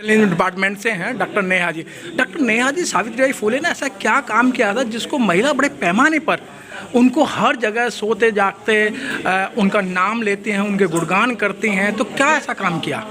Department से हैं doctor Neha ji. Doctor Neha ji, Savitribai Phule ने ऐसा क्या काम किया था जिसको महिला बड़े पैमाने पर उनको हर जगह सोते जागते उनका नाम लेती हैं, उनके गुणगान करती हैं, तो क्या ऐसा काम किया?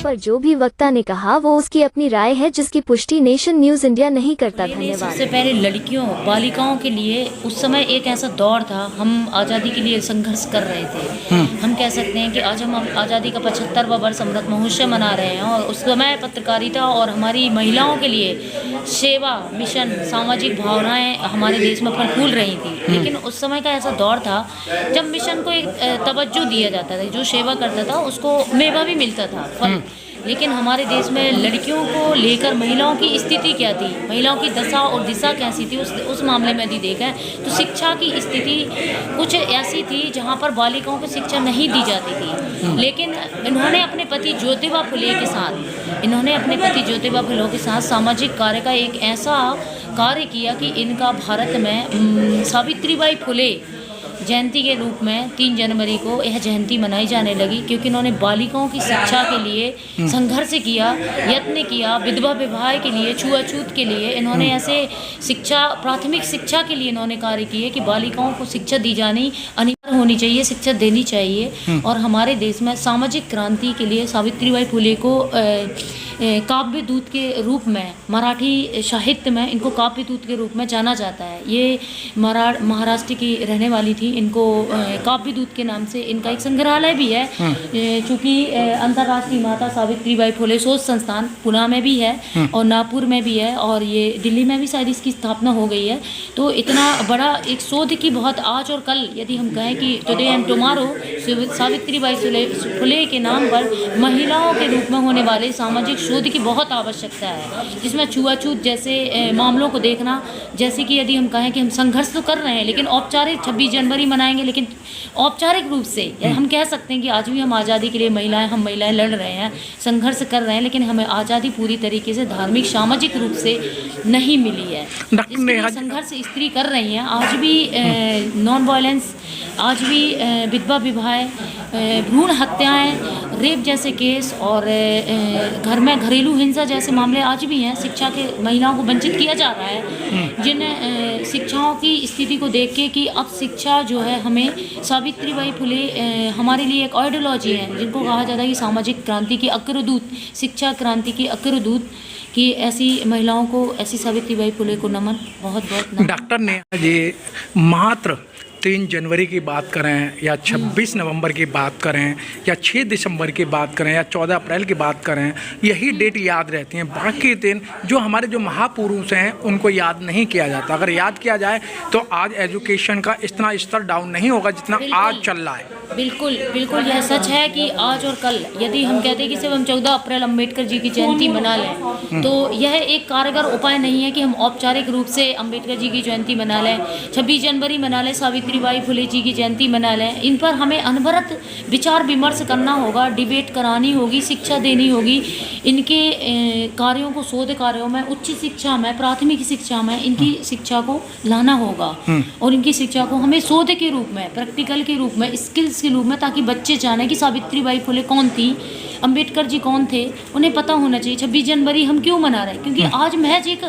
पर जो भी वक्ता ने कहा वो उसकी अपनी राय है, जिसकी पुष्टि नेशन न्यूज इंडिया नहीं करता। धन्यवाद। सबसे पहले लड़कियों बालिकाओं के लिए उस समय एक ऐसा दौर था, हम आज़ादी के लिए संघर्ष कर रहे थे। हम कह सकते हैं कि आज हम आज़ादी का 75वां वर्ष अमृत महोत्सव मना रहे हैं और उस समय पत्रकारिता और हमारी महिलाओं के लिए सेवा, मिशन, सामाजिक भावनाएं हमारे देश में फूल रही थी। लेकिन उस समय का ऐसा दौर था जब मिशन को एक तवज्जो दिया जाता था, जो सेवा करता था उसको मेवा भी मिलता था, फल। लेकिन हमारे देश में लड़कियों को लेकर महिलाओं की स्थिति क्या थी, महिलाओं की दशा और दिशा कैसी थी, उस मामले में यदि देखें तो शिक्षा की स्थिति कुछ ऐसी थी जहां पर बालिकाओं को शिक्षा नहीं दी जाती थी। लेकिन इन्होंने अपने पति ज्योतिबा फुले के साथ सामाजिक कार्य का एक ऐसा कार्य किया कि इनका भारत में सावित्रीबाई फुले जयंती के रूप में 3 जनवरी को यह जयंती मनाई जाने लगी, क्योंकि इन्होंने बालिकाओं की शिक्षा के लिए संघर्ष किया, यत्न किया, विधवा विवाह के लिए, छुआछूत के लिए इन्होंने ऐसे शिक्षा, प्राथमिक शिक्षा के लिए इन्होंने कार्य किए कि बालिकाओं को शिक्षा दी जानी अनिवार्य होनी चाहिए, शिक्षा देनी चाहिए। और हमारे देश में सामाजिक क्रांति के लिए सावित्रीबाई फुले को काव्य दूत के रूप में, मराठी साहित्य में इनको काव्य दूत के रूप में जाना जाता है। ये महाराष्ट्र की रहने वाली थी। इनको काव्य दूत के नाम से इनका एक संग्रहालय भी है, चूँकि अंतर्राष्ट्रीय माता सावित्रीबाई फुले शोध संस्थान पुणे में भी है और नागपुर में भी है, और ये दिल्ली में भी शायद इसकी स्थापना हो गई है। तो इतना बड़ा एक शोध की बहुत आज और कल यदि हम कहें कि today and tomorrow Savitribai Phule के नाम पर महिलाओं के रूप में होने वाले सामाजिक शोध की बहुत आवश्यकता है, जिसमें छुआछूत जैसे मामलों को देखना, जैसे कि यदि हम कहें कि हम संघर्ष तो कर रहे हैं, लेकिन औपचारिक 26 जनवरी मनाएंगे, लेकिन औपचारिक रूप से हम कह सकते हैं कि आज भी हम आज़ादी के लिए हम महिलाएं लड़ रहे हैं, संघर्ष कर रहे हैं, लेकिन हमें आज़ादी पूरी तरीके से धार्मिक सामाजिक रूप से नहीं मिली है। संघर्ष स्त्री कर रही हैं आज भी, नॉन वायलेंस, आज भी विधवा विवाह, भ्रूण हत्याएं, रेप जैसे केस और घर में घरेलू हिंसा जैसे मामले आज भी हैं। शिक्षा के महिलाओं को वंचित किया जा रहा है, जिन शिक्षाओं की स्थिति को देख के कि अब शिक्षा जो है हमें सावित्रीबाई फुले हमारे लिए एक आइडियोलॉजी है, जिनको कहा जाता है कि सामाजिक क्रांति की अग्रदूत, शिक्षा क्रांति की अग्रदूत, कि ऐसी महिलाओं को, ऐसी सावित्रीबाई फुले को नमन, बहुत बहुत नमन। डॉक्टर नेहा जी, मात्र 3 जनवरी की बात करें या 26 नवंबर की बात करें या 6 दिसंबर की बात करें या 14 अप्रैल की बात करें, यही डेट याद रहती हैं। बाकी दिन जो हमारे जो महापुरुष हैं उनको याद नहीं किया जाता। अगर याद किया जाए तो आज एजुकेशन का इतना स्तर डाउन नहीं होगा जितना आज चल रहा है। बिल्कुल बिल्कुल, यह सच है कि आज और कल यदि हम कहते हैं कि सिर्फ हम 14 अप्रैल अम्बेडकर जी की जयंती मना लें, तो यह एक कारगर उपाय नहीं है कि हम औपचारिक रूप से अम्बेडकर जी की जयंती मना लें, 26 जनवरी मना लें, सावित्रीबाई फुले जी की जयंती मना लें। इन पर हमें अनवरत विचार विमर्श करना होगा, डिबेट करानी होगी, शिक्षा देनी होगी। इनके कार्यों को, शोध कार्यों में, उच्च शिक्षा में, प्राथमिक शिक्षा में इनकी शिक्षा को लाना होगा, और इनकी शिक्षा को हमें शोध के रूप में, प्रैक्टिकल के रूप में, स्किल्स के रूप में, ताकि बच्चे जाने कि सावित्रीबाई फुले कौन थी, अम्बेडकर जी कौन थे, उन्हें पता होना चाहिए। 26 जनवरी हम क्यों मना रहे हैं? क्योंकि आज महज एक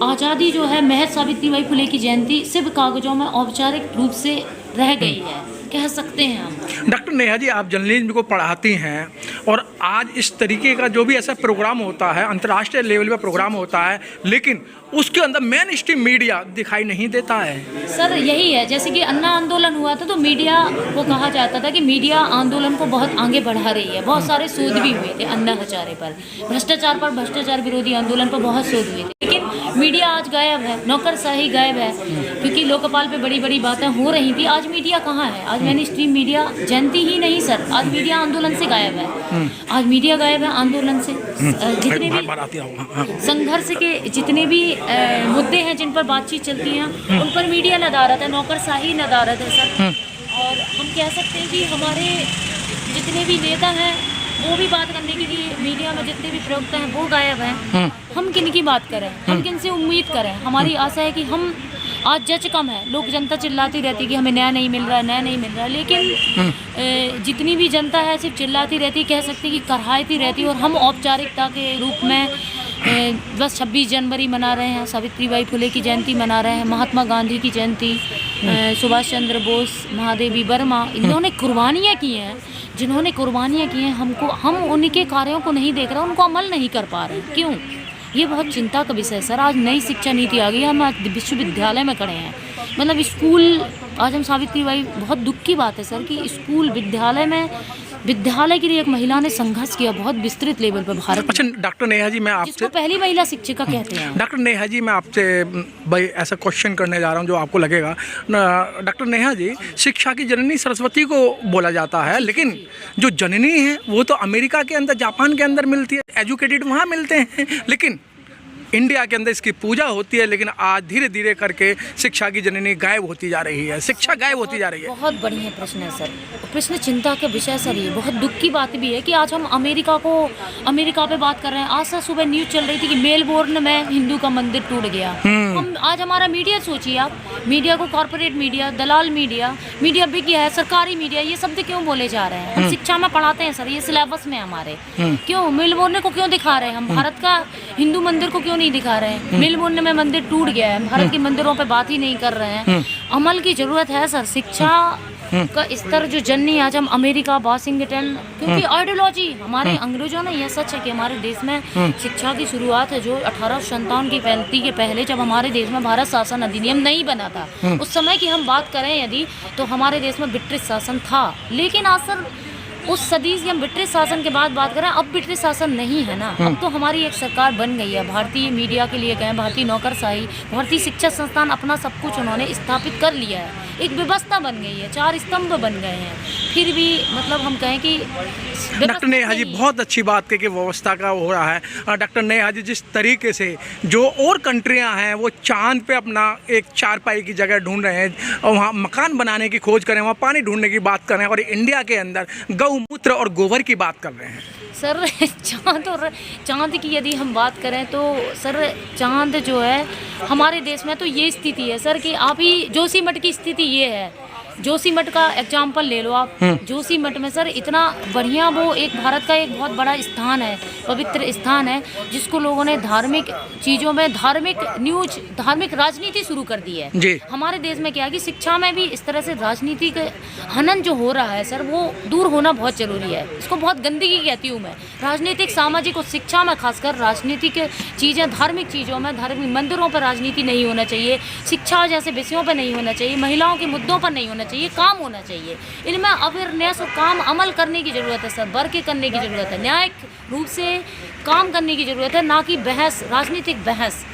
आज़ादी जो है, महज सावित्रीबाई फुले की जयंती सिर्फ कागजों में औपचारिक रूप से रह गई है, कह सकते हैं हम। डॉक्टर नेहा जी, आप जर्नलिज्म को पढ़ाती हैं और आज इस तरीके का जो भी ऐसा प्रोग्राम होता है, अंतर्राष्ट्रीय लेवल पे प्रोग्राम होता है, लेकिन उसके अंदर मेन स्ट्रीम मीडिया दिखाई नहीं देता है। सर यही है, जैसे कि अन्ना आंदोलन हुआ था तो मीडिया को कहा जाता था कि मीडिया आंदोलन को बहुत आगे बढ़ा रही है। बहुत सारे शोध भी हुए थे अन्ना हजारे पर, भ्रष्टाचार विरोधी आंदोलन पर बहुत शोध हुए थे, लेकिन मीडिया आज गायब है, नौकरशाही गायब है, क्योंकि लोकपाल पे बड़ी बड़ी बातें हो रही थी। आज मीडिया कहाँ है? आज मेन स्ट्रीम मीडिया, जयंती ही नहीं सर, आज मीडिया आंदोलन से गायब है। आज मीडिया गायब है आंदोलन से। जितने भी संघर्ष के जितने भी मुद्दे हैं जिन पर बातचीत चलती है, उन पर मीडिया नदारत है, नौकरशाही नदारत है सर। और हम कह सकते हैं कि हमारे जितने भी नेता हैं वो भी बात करने के लिए मीडिया में जितने भी प्रवक्ता हैं वो गायब हैं। हम किन की बात करें, हम किन से उम्मीद करें। हमारी आशा है कि हम आज जज कम है, लोग जनता चिल्लाती रहती है कि हमें न्याय नहीं मिल रहा है, न्याय नहीं मिल रहा है, लेकिन जितनी भी जनता है सिर्फ चिल्लाती रहती, कह सकती कि कराहती रहती, और हम औपचारिकता के रूप में बस 26 जनवरी मना रहे हैं, सावित्रीबाई फुले की जयंती मना रहे हैं, महात्मा गांधी की जयंती, सुभाष चंद्र बोस, महादेवी वर्मा, इन्होंने कुर्बानियाँ की हैं। जिन्होंने कुर्बानियाँ की हैं, हम उनके कार्यों को नहीं देख रहे, उनको अमल नहीं कर पा रहे। क्यों? ये बहुत चिंता का विषय है सर। आज नई शिक्षा नीति आ गई, हम आज विश्वविद्यालय में खड़े हैं, मतलब स्कूल, आज हम सावित्रीबाई, बहुत दुख की बात है सर कि स्कूल विद्यालय के लिए एक महिला ने संघर्ष किया बहुत विस्तृत लेवल पर भारत में। अच्छा डॉक्टर नेहा जी, मैं आपसे, जिसको पहली महिला शिक्षिका कहते हैं। डॉक्टर नेहा जी, मैं आपसे भाई ऐसा क्वेश्चन करने जा रहा हूँ जो आपको लगेगा। डॉक्टर नेहा जी, शिक्षा की जननी सरस्वती को बोला जाता है, लेकिन जो जननी है वो तो अमेरिका के अंदर, जापान के अंदर मिलती है, एजुकेटेड वहाँ मिलते हैं, लेकिन इंडिया के अंदर इसकी पूजा होती है। लेकिन आज धीरे धीरे करके शिक्षा की जननी गायब होती जा रही है, शिक्षा गायब होती जा रही है। बहुत बढ़िया प्रश्न है सर, प्रश्न चिंता का विषय सर। ये बहुत दुख की बात भी है कि आज हम अमेरिका पे बात कर रहे हैं। आज सर सुबह न्यूज़ चल रही थी कि मेलबोर्न में हिंदू का मंदिर टूट गया। हम आज हमारा मीडिया, सोचिए आप, मीडिया को कॉर्पोरेट मीडिया, दलाल मीडिया बिक गया है, सरकारी मीडिया, ये शब्द क्यों बोले जा रहे हैं? हम शिक्षा में पढ़ाते हैं सर, ये सिलेबस में हमारे, क्यों मेलबोर्न को क्यों दिखा रहे हैं? हम भारत का हिंदू मंदिर को क्यों नहीं दिखा रहे हैं? मेलबोर्न में मंदिर टूट गया है, भारत के मंदिरों पे बात ही नहीं कर रहे हैं। अमल की जरूरत है सर। शिक्षा का स्तर जो जननी, आज हम अमेरिका, वाशिंगटन, क्योंकि आइडियोलॉजी हमारे अंग्रेजों ने, यह सच है कि हमारे देश में शिक्षा की शुरुआत है जो 1857 की क्रांति के पहले, जब हमारे देश में भारत शासन अधिनियम नहीं बना था, उस समय की हम बात करें यदि, तो हमारे देश में ब्रिटिश शासन था। लेकिन आज सर उस सदी से हम ब्रिटिश शासन के बाद बात करें, अब ब्रिटिश शासन नहीं है ना। अब तो हमारी एक सरकार बन गई है, भारतीय मीडिया के लिए गए, भारतीय नौकरशाही, भारतीय शिक्षा संस्थान, अपना सब कुछ उन्होंने स्थापित कर लिया है, एक व्यवस्था बन गई है, 4 स्तंभ बन गए हैं। फिर भी मतलब हम कहें कि डॉक्टर नेहा जी बहुत अच्छी बात है कि व्यवस्था का हो रहा है। डॉक्टर नेहा जी, जिस तरीके से जो और कंट्रियां हैं वो चांद पे अपना एक चारपाई की जगह ढूंढ रहे हैं और वहाँ मकान बनाने की खोज करें, वहाँ पानी ढूंढने की बात कर रहे हैं, और इंडिया के अंदर गौमूत्र और गोबर की बात कर रहे हैं सर। चांद की यदि हम बात करें तो सर, चांद जो है हमारे देश में तो ये स्थिति है सर कि आप ही जोशीमठ की स्थिति ये है। जोशीमठ का एग्जाम्पल ले लो आप। जोशीमठ में सर इतना बढ़िया, वो एक भारत का एक बहुत बड़ा स्थान है, पवित्र स्थान है, जिसको लोगों ने धार्मिक चीज़ों में, धार्मिक न्यूज, धार्मिक राजनीति शुरू कर दी है जी। हमारे देश में क्या है कि शिक्षा में भी इस तरह से राजनीति का हनन जो हो रहा है सर, वो दूर होना बहुत जरूरी है। इसको बहुत गंदगी कहती हूँ मैं। राजनीतिक, सामाजिक और शिक्षा में खासकर राजनीतिक चीज़ें, धार्मिक चीज़ों में, धार्मिक मंदिरों पर राजनीति नहीं होना चाहिए, शिक्षा जैसे विषयों पर नहीं होना चाहिए, महिलाओं के मुद्दों पर नहीं होना चाहिए, काम होना चाहिए। इनमें अवेयरनेस और काम अमल करने की ज़रूरत है सर, बढ़ के करने की ज़रूरत है, न्यायिक रूप से काम करने की ज़रूरत है, ना कि बहस, राजनीतिक बहस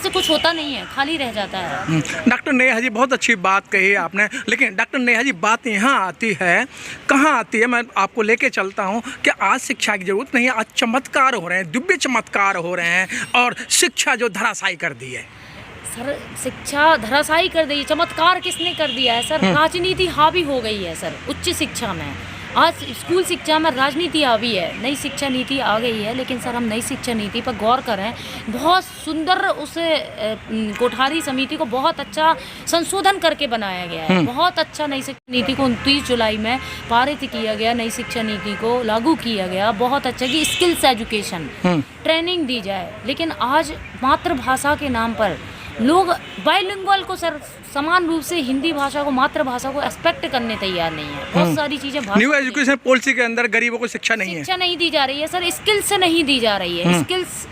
से कुछ होता नहीं है, खाली रह जाता है। डॉक्टर नेहा जी बहुत अच्छी बात कही है आपने, लेकिन डॉक्टर नेहा जी बात यहाँ आती है, कहाँ आती है, मैं आपको लेके चलता हूँ कि आज शिक्षा की जरूरत नहीं है, आज चमत्कार हो रहे हैं, दिव्य चमत्कार हो रहे हैं, और शिक्षा जो धराशायी कर दी है सर। शिक्षा धराशायी कर दी, चमत्कार किसने कर दिया है सर? राजनीति हावी हो गई है सर उच्च शिक्षा में। आज स्कूल शिक्षा में राजनीति हावी है। नई शिक्षा नीति आ गई है, लेकिन सर हम नई शिक्षा नीति पर गौर करें, बहुत सुंदर उस कोठारी समिति को बहुत अच्छा संशोधन करके बनाया गया है। बहुत अच्छा नई शिक्षा नीति को 29 जुलाई में पारित किया गया, नई शिक्षा नीति को लागू किया गया। बहुत अच्छा कि स्किल्स एजुकेशन ट्रेनिंग दी जाए, लेकिन आज मातृभाषा के नाम पर लोग बाइलिंगुअल को सर समान रूप से हिंदी भाषा को, मातृभाषा को एक्सपेक्ट करने तैयार नहीं है। बहुत सारी चीजें न्यू एजुकेशन पॉलिसी के अंदर गरीबों को शिक्षा नहीं दी जा रही है सर, स्किल्स से नहीं दी जा रही है।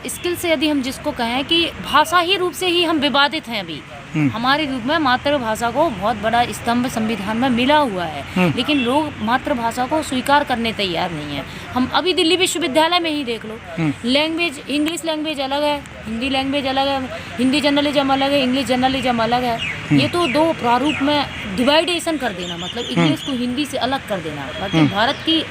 स्किल्स से यदि हम जिसको कहें कि भाषा ही रूप से ही हम विवादित हैं अभी। हमारे रूप में मातृभाषा को बहुत बड़ा स्तंभ संविधान में मिला हुआ है, लेकिन लोग मातृभाषा को स्वीकार करने तैयार नहीं है। हम अभी दिल्ली विश्वविद्यालय में ही देख लो, लैंग्वेज, इंग्लिश लैंग्वेज अलग है, हिंदी लैंग्वेज अलग है, हिंदी जर्नलिज्म अलग है, इंग्लिश जर्नलिज्म अलग है। ये तो दो प्रारूप में डिवाइडेशन कर देना, मतलब इंग्लिश को हिंदी से अलग कर देना। मतलब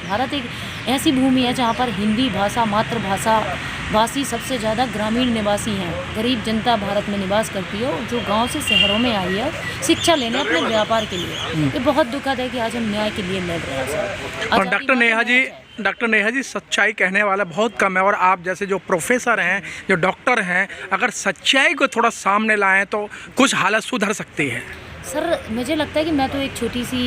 भारत एक ऐसी भूमि है जहाँ पर हिंदी भाषा, मातृभाषा वासी सबसे ज़्यादा ग्रामीण निवासी हैं। गरीब जनता भारत में निवास करती है, जो गांव से शहरों में आई है शिक्षा लेने, अपने व्यापार के लिए। ये बहुत दुखद है कि आज हम न्याय के लिए लड़ रहे हैं सर। और डॉक्टर नेहा जी डॉक्टर नेहा जी, सच्चाई कहने वाला बहुत कम है और आप जैसे जो प्रोफेसर हैं, जो डॉक्टर हैं, अगर सच्चाई को थोड़ा सामने लाएं तो कुछ हालत सुधर सकती है। सर मुझे लगता है कि मैं तो एक छोटी सी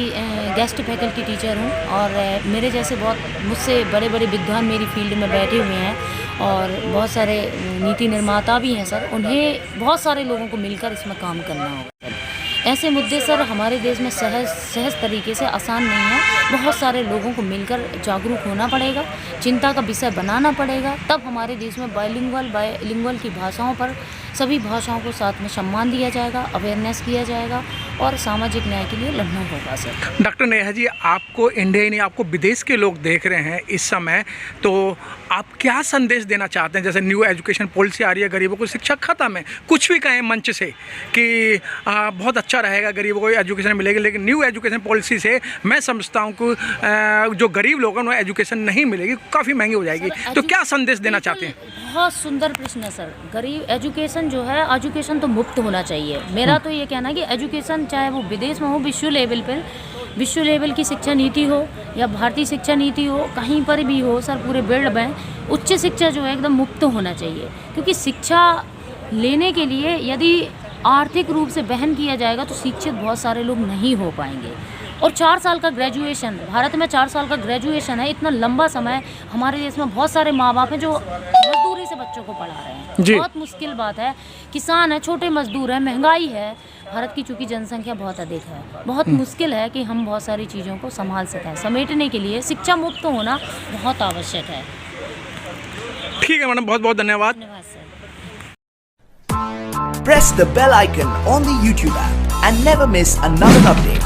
गेस्ट फैकल्टी टीचर हूँ और मेरे जैसे बहुत मुझसे बड़े बड़े विद्वान मेरी फील्ड में बैठे हुए हैं और बहुत सारे नीति निर्माता भी हैं सर। उन्हें बहुत सारे लोगों को मिलकर इसमें काम करना होगा सर। ऐसे मुद्दे सर हमारे देश में सहज तरीके से आसान नहीं है। बहुत सारे लोगों को मिलकर जागरूक होना पड़ेगा, चिंता का विषय बनाना पड़ेगा, तब हमारे देश में बायलिंगुअल की भाषाओं पर सभी भाषाओं को साथ में सम्मान दिया जाएगा, अवेयरनेस किया जाएगा और सामाजिक न्याय के लिए लड़ना होगा सर। डॉक्टर नेहा जी, आपको इंडिया ही नहीं, आपको विदेश के लोग देख रहे हैं इस समय, तो आप क्या संदेश देना चाहते हैं? जैसे न्यू एजुकेशन पॉलिसी आ रही है, गरीबों को शिक्षा खत्म है, कुछ भी कहें मंच से कि बहुत अच्छा रहेगा, गरीबों को एजुकेशन मिलेगी, लेकिन न्यू एजुकेशन पॉलिसी से मैं समझता हूँ कि जो गरीब लोग हैं उन्हें एजुकेशन नहीं मिलेगी, काफ़ी महंगी हो जाएगी। तो क्या संदेश देना चाहते हैं? बहुत सुंदर प्रश्न है सर। गरीब एजुकेशन जो है, एजुकेशन तो मुफ्त होना चाहिए। मेरा तो ये कहना है कि एजुकेशन चाहे वो विदेश में हो, विश्व लेवल की शिक्षा नीति हो या भारतीय शिक्षा नीति हो, कहीं पर भी हो सर, पूरे वर्ल्ड में उच्च शिक्षा जो है एकदम मुफ्त होना चाहिए। क्योंकि शिक्षा लेने के लिए यदि आर्थिक रूप से वहन किया जाएगा तो शिक्षित बहुत सारे लोग नहीं हो पाएंगे। और 4 साल का ग्रेजुएशन, भारत में 4 साल का ग्रेजुएशन है, इतना लंबा समय। हमारे देश में बहुत सारे माँ बाप हैं जो मजदूरी से बच्चों को पढ़ा रहे हैं। बहुत मुश्किल बात है। किसान है, छोटे मजदूर है, महंगाई है। भारत की चूँकि जनसंख्या बहुत अधिक है, बहुत मुश्किल है कि हम बहुत सारी चीज़ों को संभाल सकें। समेटने के लिए शिक्षा मुफ्त होना बहुत आवश्यक है। ठीक है मैडम, बहुत बहुत धन्यवाद। धन्यवाद sir. Press the bell icon on the YouTube app and never miss another update.